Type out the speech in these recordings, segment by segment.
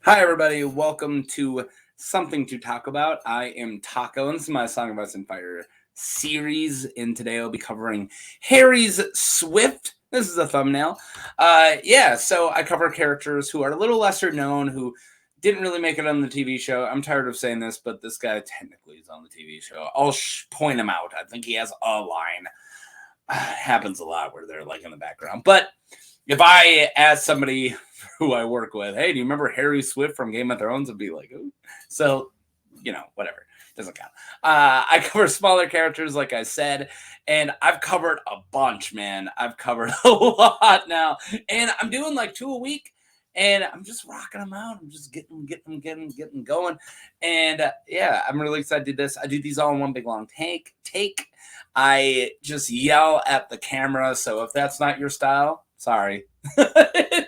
Hi, everybody. Welcome to Something to Talk About. I am Taco, and this is my Song of Ice and Fire series. And today I'll be covering Harys Swyft. This is a thumbnail. So I cover characters who are a little lesser known, who didn't really make it on the TV show. I'm tired of saying this, but this guy technically is on the TV show. I'll point him out. I think he has a line. Happens a lot where they're like in the background. But if I ask somebody who I work with, hey, do you remember Harys Swyft from Game of Thrones? I'd be like, ooh. So, whatever. Doesn't count. I cover smaller characters, like I said, and I've covered a bunch, man. I've covered a lot now, and I'm doing like 2 a week, and I'm just rocking them out. I'm just getting going, and I'm really excited to do this. I do these all in one big long take. I just yell at the camera, so if that's not your style, sorry.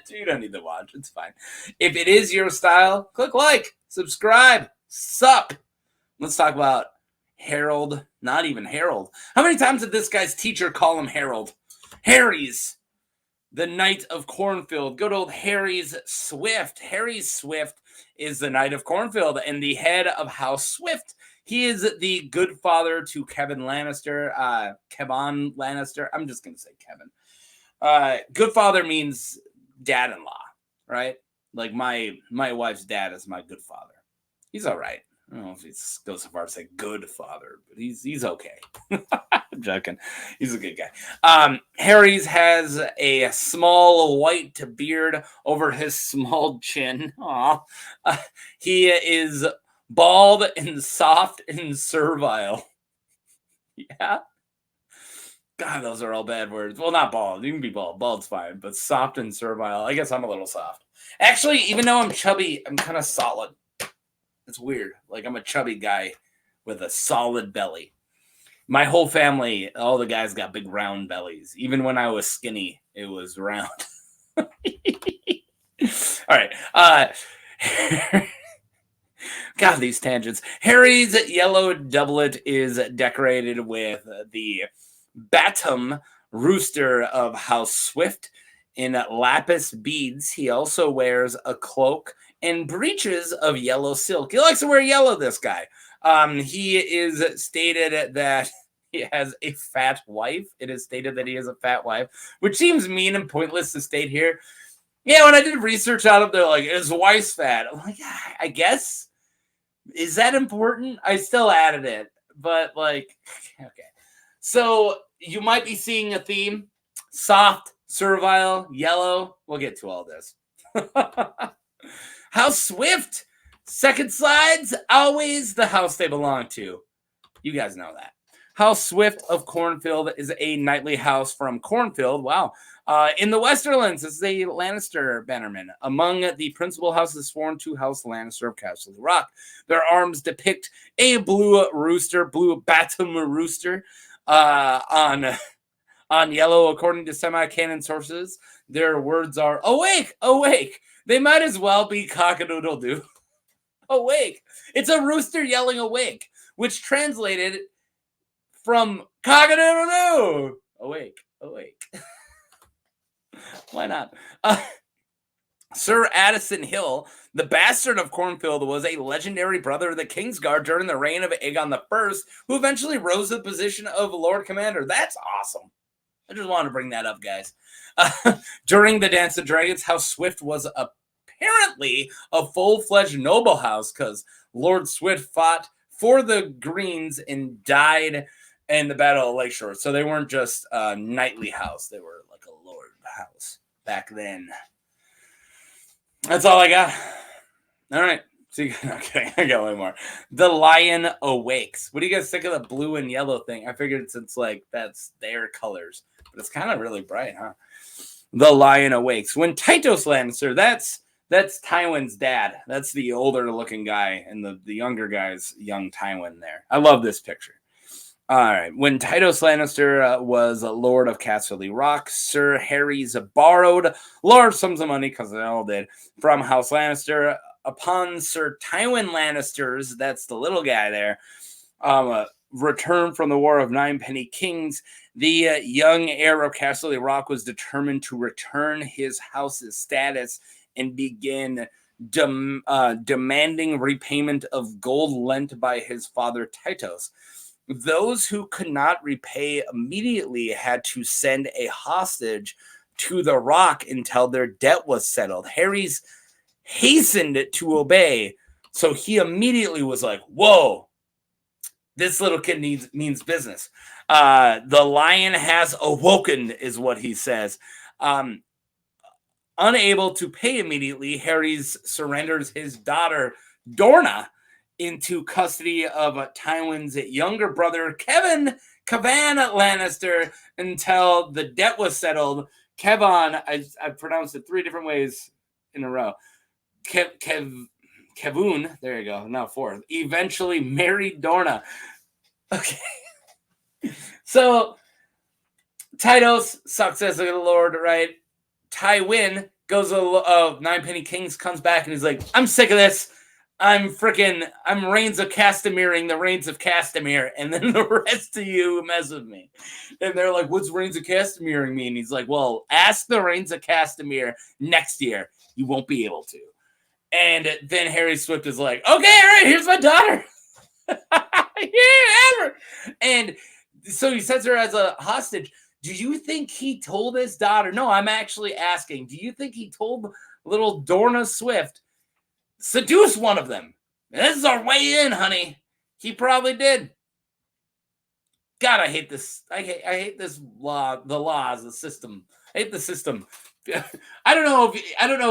You don't need to watch. It's fine. If it is your style, click like, subscribe, sup. Let's talk about Harold. Not even Harold. How many times did this guy's teacher call him Harold? Harys, the Knight of Cornfield. Good old Harys Swyft. Harys Swyft is the Knight of Cornfield and the head of House Swyft. He is the good father to Kevin Lannister. Kevon Lannister. I'm just going to say Kevin. Good father means dad-in-law, right? Like my wife's dad is my good father. He's all right. I don't know if he goes so far as to say good father, but he's okay. I'm joking. He's a good guy. Harry's has a small white beard over his small chin. He is bald and soft and servile. Yeah. God, those are all bad words. Well, not bald. You can be bald. Bald's fine. But soft and servile. I guess I'm a little soft. Actually, even though I'm chubby, I'm kind of solid. It's weird. Like, I'm a chubby guy with a solid belly. My whole family, all the guys got big round bellies. Even when I was skinny, it was round. All right. God, these tangents. Harry's yellow doublet is decorated with the Batum rooster of House Swyft in lapis beads. He also wears a cloak and breeches of yellow silk. He likes to wear yellow, this guy. He is stated that he has a fat wife. It is stated that he has a fat wife, which seems mean and pointless to state here. Yeah, when I did research on him, they're like, his wife's fat. I'm like, I guess. Is that important? I still added it, but like, okay. So you might be seeing a theme: soft, servile, yellow. We'll get to all this. House Swyft, second slides, always the house they belong to. You guys know that. House Swyft of Cornfield is a knightly house from Cornfield. Wow. In the Westerlands, this is a Lannister bannerman. Among the principal houses sworn to House Lannister of Castle Rock. Their arms depict a blue Batum rooster on yellow, according to semi-canon sources. Their words are, awake, awake. They might as well be cock-a-doodle-doo. Awake. It's a rooster yelling awake, which translated from cock-a-doodle-doo. Awake, awake. Why not? Sir Addison Hill, the bastard of Cornfield, was a legendary brother of the Kingsguard during the reign of Aegon I, who eventually rose to the position of Lord Commander. That's awesome. I just wanted to bring that up, guys. During the Dance of Dragons, House Swyft was apparently a full-fledged noble house because Lord Swyft fought for the Greens and died in the Battle of Lakeshore. So they weren't just a knightly house. They were like a lord house back then. That's all I got. All right. See, okay, I got way more. The Lion Awakes. What do you guys think of the blue and yellow thing? I figured since like that's their colors, but it's kind of really bright, huh? The Lion Awakes. When Tytos Lannister, that's Tywin's dad. That's the older looking guy, and the younger guy's young Tywin there. I love this picture. All right. When Tytos Lannister was Lord of Casterly Rock, Sir Harys borrowed large sums of money, because they all did, from House Lannister. Upon Sir Tywin Lannister's, that's the little guy there, return from the War of Ninepenny Kings, the young heir of Casterly Rock was determined to return his house's status and begin demanding repayment of gold lent by his father Tytos. Those who could not repay immediately had to send a hostage to the rock until their debt was settled. Harys hastened to obey, so he immediately was like, whoa, this little kid means business. The lion has awoken, is what he says. Unable to pay immediately, Harys surrenders his daughter, Dorna, into custody of Tywin's younger brother, Kavan Lannister, until the debt was settled. Kavan, I pronounced it 3 different ways in a row. Kevun, there you go, now 4th, eventually married Dorna. Okay. So, Tytos sucks as a lord, right? Tywin goes, 9 Penny Kings, comes back and he's like, I'm sick of this. I'm Reigns of Castamere-ing the Reigns of Castamere, and then the rest of you mess with me. And they're like, what's Reigns of Castamere mean? He's like, well, ask the Reigns of Castamere next year. You won't be able to. And then Harys Swyft is like, okay, all right, here's my daughter. Yeah, ever. And so he sets her as a hostage. Do you think he told his daughter? No, I'm actually asking. Do you think he told little Dorna Swyft, seduce one of them? This is our way in, honey. He probably did. God, I hate this. I hate this law. The laws, the system. I hate the system. I don't know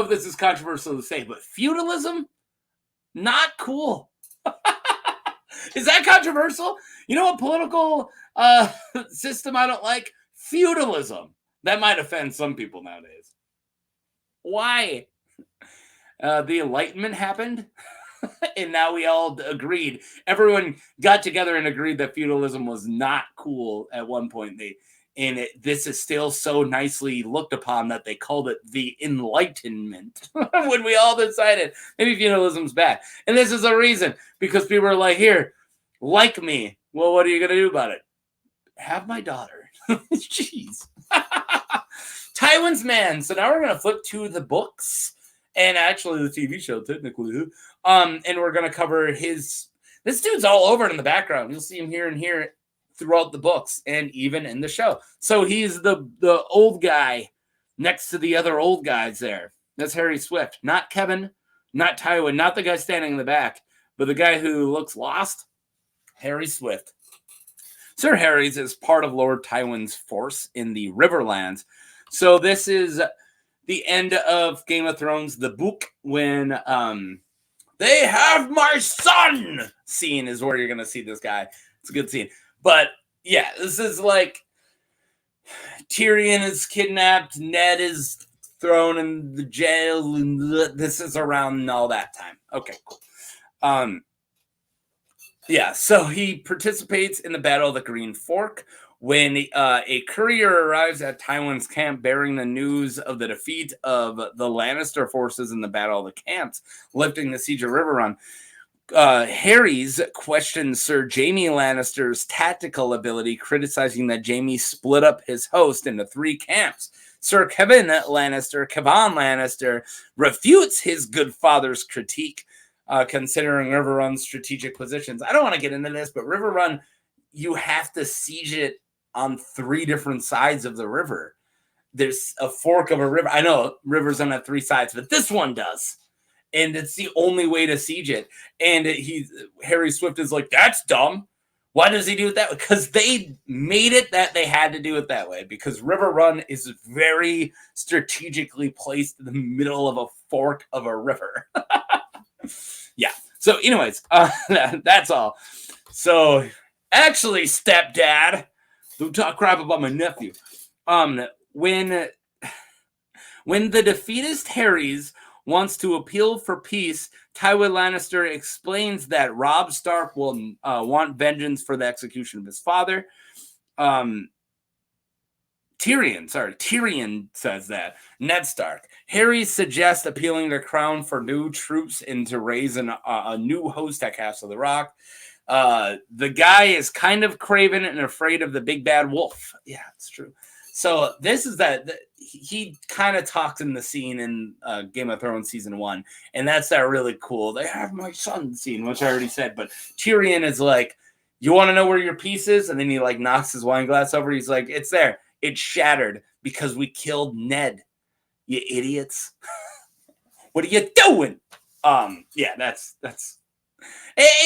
if this is controversial to say, but feudalism, not cool. Is that controversial? You know what political system I don't like? Feudalism. That might offend some people nowadays. Why? The Enlightenment happened, and now we all agreed. Everyone got together and agreed that feudalism was not cool at one point. This is still so nicely looked upon that they called it the Enlightenment when we all decided maybe feudalism's bad. And this is a reason, because people are like, here, like me. Well, what are you going to do about it? Have my daughter. Jeez. Tywin's man. So now we're going to flip to the books and actually the TV show, technically. And we're going to cover this dude's all over in the background. You'll see him here and here throughout the books and even in the show. So he's the old guy next to the other old guys there. That's Harys Swyft. Not Kevin, not Tywin, not the guy standing in the back, but the guy who looks lost, Harys Swyft. Sir Harys is part of Lord Tywin's force in the Riverlands. So this is the end of Game of Thrones, the book, when they have my son scene is where you're going to see this guy. It's a good scene. But yeah, this is like Tyrion is kidnapped, Ned is thrown in the jail, and this is around all that time. Okay, cool. Yeah, so he participates in the Battle of the Green Fork when a courier arrives at Tywin's camp bearing the news of the defeat of the Lannister forces in the Battle of the Camps, lifting the siege of Riverrun. Harys questions Sir Jaime Lannister's tactical ability, criticizing that Jaime split up his host into 3 camps. Sir Kavan Lannister refutes his good father's critique, considering Riverrun's strategic positions. I don't want to get into this, but Riverrun, you have to siege it on 3 different sides of the river. There's a fork of a river. I know rivers don't have 3 sides, but this one does. And it's the only way to siege it. And Harys Swyft is like, that's dumb. Why does he do it that way? Because they made it that they had to do it that way. Because Riverrun is very strategically placed in the middle of a fork of a river. Yeah. So anyways, that's all. So actually, stepdad, don't talk crap about my nephew. When the defeatist Harys wants to appeal for peace, Tywin Lannister explains that Robb Stark will want vengeance for the execution of his father. Tyrion says that. Ned Stark. Harry suggests appealing to Crown for new troops and to raise a new host at Castle the Rock. The guy is kind of craven and afraid of the big bad wolf. Yeah, it's true. So this is he kind of talks in the scene in Game of Thrones season 1, and that's that really cool. They have my son scene, which I already said, but Tyrion is like, you want to know where your piece is? And then he like knocks his wine glass over. He's like, it's there. It's shattered because we killed Ned. You idiots. What are you doing? Yeah, that's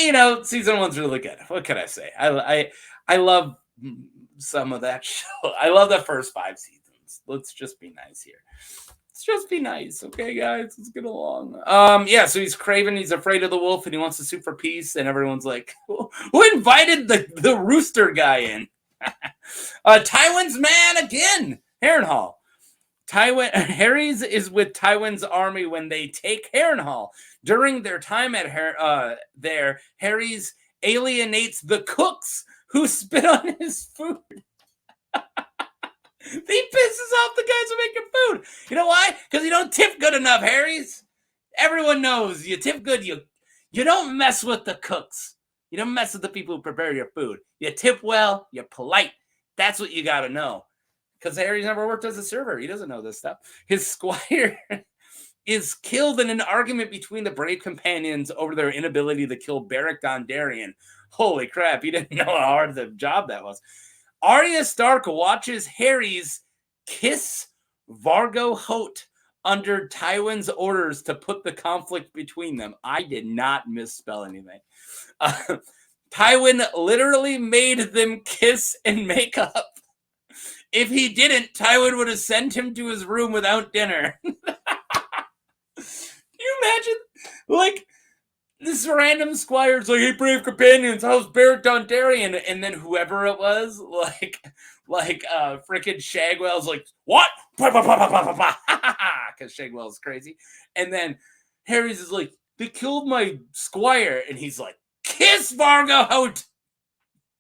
you know, season 1's really good. What can I say? I love some of that show. I love the first 5 seasons. Let's just be nice here. Let's just be nice, okay, guys? Let's get along. Yeah, so he's craven, he's afraid of the wolf, and he wants to sue for peace, and everyone's like, who invited the rooster guy in? Tywin's man again! Harrenhal. Harys is with Tywin's army when they take Harrenhal. During their time at there, Harys alienates the cooks who spit on his food. He pisses off the guys who make your food. You know why? Because you don't tip good enough, Harys. Everyone knows you tip good. You don't mess with the cooks. You don't mess with the people who prepare your food. You tip well. You're polite. That's what you got to know. Because Harry's never worked as a server. He doesn't know this stuff. His squire is killed in an argument between the brave companions over their inability to kill Beric Dondarrion. Holy crap, he didn't know how hard the job that was. Arya Stark watches Harys kiss Vargo Hoat under Tywin's orders to put the conflict between them. I did not misspell anything. Tywin literally made them kiss and make up. If he didn't, Tywin would have sent him to his room without dinner. Can you imagine? Like, this random squire's like, hey, brave companions, how's Beric Dondarrion? And then whoever it was, like freaking Shagwell's like, what? Because Shagwell's crazy. And then Harry's is like, they killed my squire. And he's like, kiss Vargo Hoat.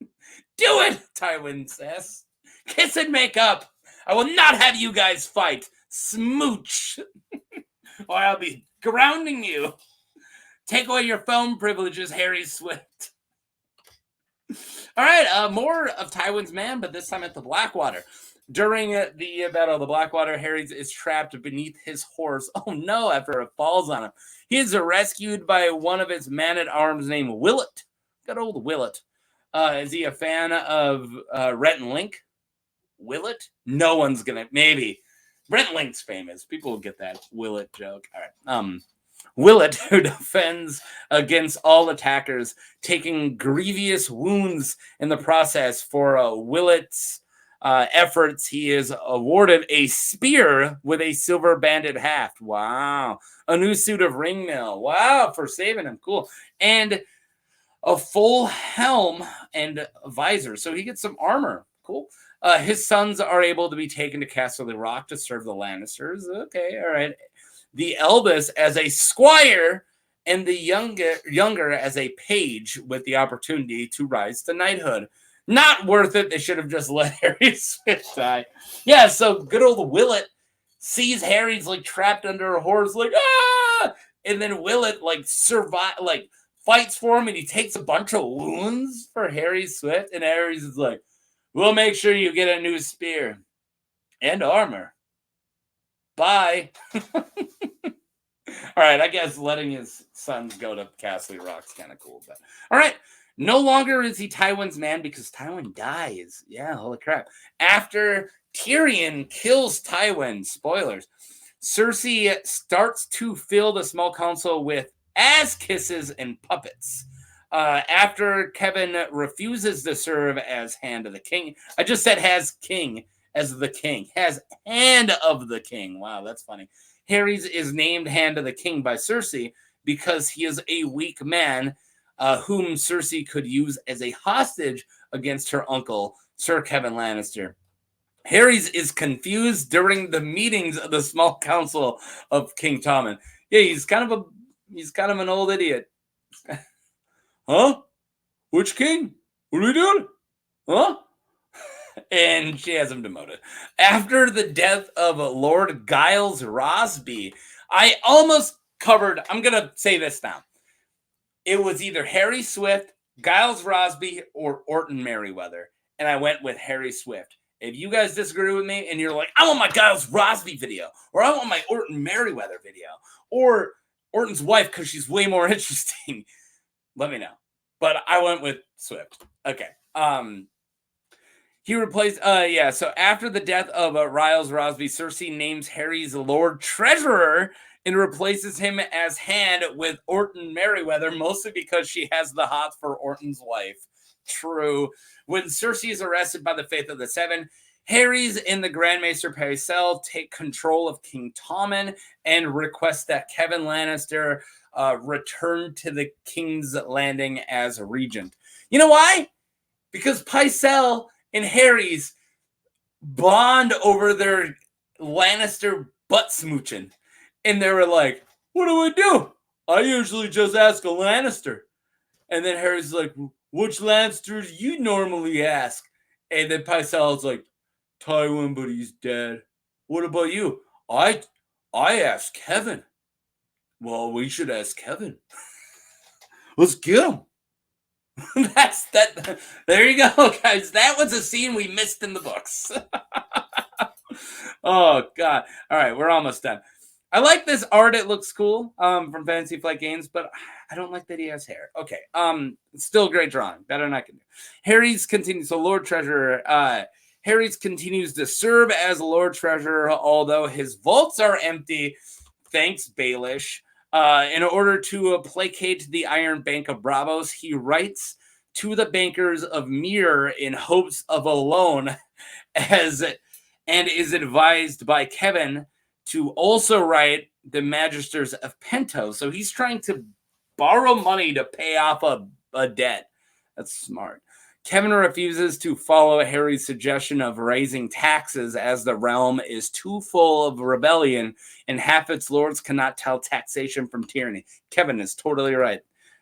Do it, Tywin says. Kiss and make up. I will not have you guys fight. Smooch. Or I'll be grounding you. Take away your phone privileges, Harys Swyft. All right, more of Tywin's man, but this time at the Blackwater. During the Battle of the Blackwater, Harry is trapped beneath his horse. Oh no, after it falls on him. He is rescued by one of his man-at-arms named Willett. Good old Willett. Is he a fan of Rhett and Link? Willett? No one's gonna. Maybe. Rhett Link's famous. People will get that Willett joke. All right. Willett, who defends against all attackers, taking grievous wounds in the process. For Willett's efforts, he is awarded a spear with a silver-banded haft. Wow. A new suit of ringmail. Wow, for saving him. Cool. And a full helm and visor. So he gets some armor. Cool. His sons are able to be taken to Castle Rock to serve the Lannisters. Okay, all right. The eldest as a squire and the younger as a page with the opportunity to rise to knighthood. Not worth it. They should have just let Harys Swyft die. Yeah, so good old Willett sees Harry's like trapped under a horse, like, ah! And then Willett like fights for him, and he takes a bunch of wounds for Harys Swyft, and Harys is like, we'll make sure you get a new spear and armor. Bye. All right, I guess letting his sons go to Castle Rock's kind of cool. But all right, no longer is he Tywin's man because Tywin dies. Yeah, holy crap. After Tyrion kills Tywin, spoilers, Cersei starts to fill the small council with ass kisses and puppets. After Kevin refuses to serve as Hand of the King. I just said has king as the king. Has Hand of the King. Wow, that's funny. Harry's is named Hand of the King by Cersei because he is a weak man whom Cersei could use as a hostage against her uncle, Sir Kevin Lannister. Harry's is confused during the meetings of the small council of King Tommen. Yeah, he's kind of an old idiot. Huh? Which king? What are we doing? Huh? And she has him demoted. After the death of Lord Giles Rosby, I almost covered, I'm going to say this now. It was either Harys Swyft, Giles Rosby, or Orton Merriweather. And I went with Harys Swyft. If you guys disagree with me and you're like, I want my Giles Rosby video, or I want my Orton Merriweather video, or Orton's wife because she's way more interesting, let me know. But I went with Swyft. Okay. He replaced, so after the death of Riles Rosby, Cersei names Harry's Lord Treasurer and replaces him as hand with Orton Merriweather, mostly because she has the hots for Orton's wife. True. When Cersei is arrested by the Faith of the Seven, Harry's and the Grand Maester Pycelle take control of King Tommen and request that Kevan Lannister return to the King's Landing as regent. You know why? Because Pycelle and Harry's bond over their Lannister butt smooching. And they were like, what do we do? I usually just ask a Lannister. And then Harry's like, which Lannister do you normally ask? And then Pycelle's like, Tywin, but he's dead. What about you? I asked Kevan. Well, we should ask Kevan. Let's get him. That's that. There you go, guys. That was a scene we missed in the books. Oh, God. All right, we're almost done. I like this art. It looks cool from Fantasy Flight Games, but I don't like that he has hair. Okay. Still great drawing. Better than I can do. Harry's continues. So Lord Treasurer. Harry's continues to serve as Lord Treasurer, although his vaults are empty. Thanks, Baelish. In order to placate the Iron Bank of Bravos, he writes to the bankers of Myr in hopes of a loan, and is advised by Kevan to also write the Magisters of Pentos. So he's trying to borrow money to pay off a debt. That's smart. Kevan refuses to follow Harry's suggestion of raising taxes as the realm is too full of rebellion and half its lords cannot tell taxation from tyranny. Kevan is totally right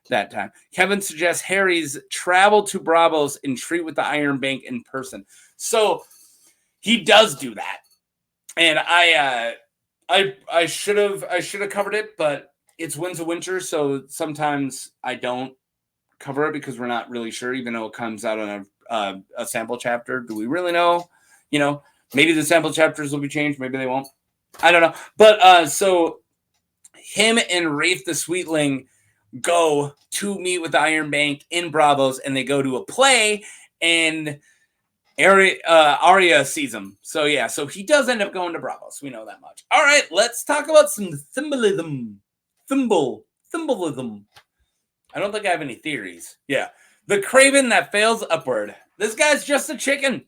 that time. Kevan suggests Harry's travel to Bravos and treat with the Iron Bank in person. So he does do that. And I should have covered it, but it's Winds of Winter, so sometimes I don't cover it because we're not really sure, even though it comes out on a sample chapter. Do we really know? You know, maybe the sample chapters will be changed. Maybe they won't. I don't know. But so him and Rafe the Sweetling go to meet with the Iron Bank in Bravos, and they go to a play, and Arya sees him. So yeah, so he does end up going to Bravos. We know that much. All right, let's talk about some symbolism. Symbolism. I don't think I have any theories. Yeah. The craven that fails upward. This guy's just a chicken.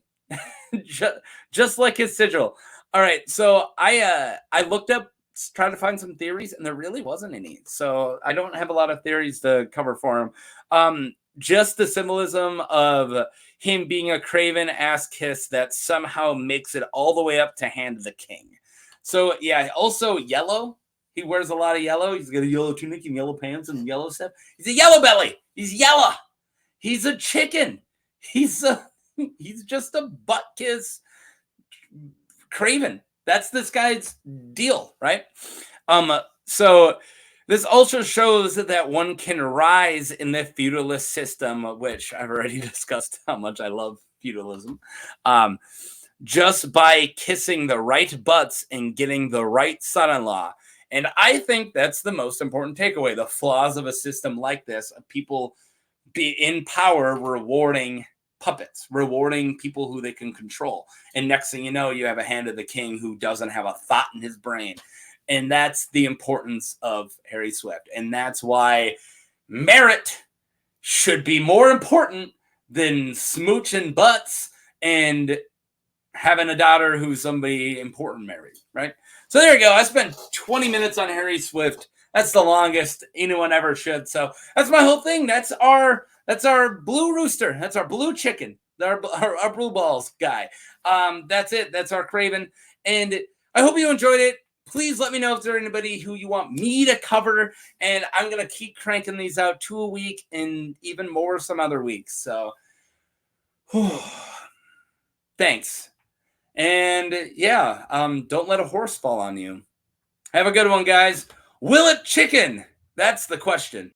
just like his sigil. All right. So I looked up, trying to find some theories, and there really wasn't any. So I don't have a lot of theories to cover for him. Just the symbolism of him being a craven ass kiss that somehow makes it all the way up to hand the king. So yeah, also yellow. He wears a lot of yellow. He's got a yellow tunic and yellow pants and yellow stuff. He's a yellow belly. He's yellow. He's a chicken. He's just a butt kiss craven. That's this guy's deal, right? So this also shows that one can rise in the feudalist system, which I've already discussed how much I love feudalism. Just by kissing the right butts and getting the right son-in-law. And I think that's the most important takeaway. The flaws of a system like this, of people be in power rewarding puppets, rewarding people who they can control. And next thing you know, you have a hand of the king who doesn't have a thought in his brain. And that's the importance of Harys Swyft. And that's why merit should be more important than smooching butts and having a daughter who's somebody important married, right? So there you go. I spent 20 minutes on Harys Swyft. That's the longest anyone ever should. So that's my whole thing. That's our blue rooster. That's our blue chicken. Our blue balls guy. That's it. That's our craven. And I hope you enjoyed it. Please let me know if there's anybody who you want me to cover. And I'm going to keep cranking these out 2 a week and even more some other weeks. So thanks. And yeah, don't let a horse fall on you. Have a good one, guys. Will it chicken? That's the question.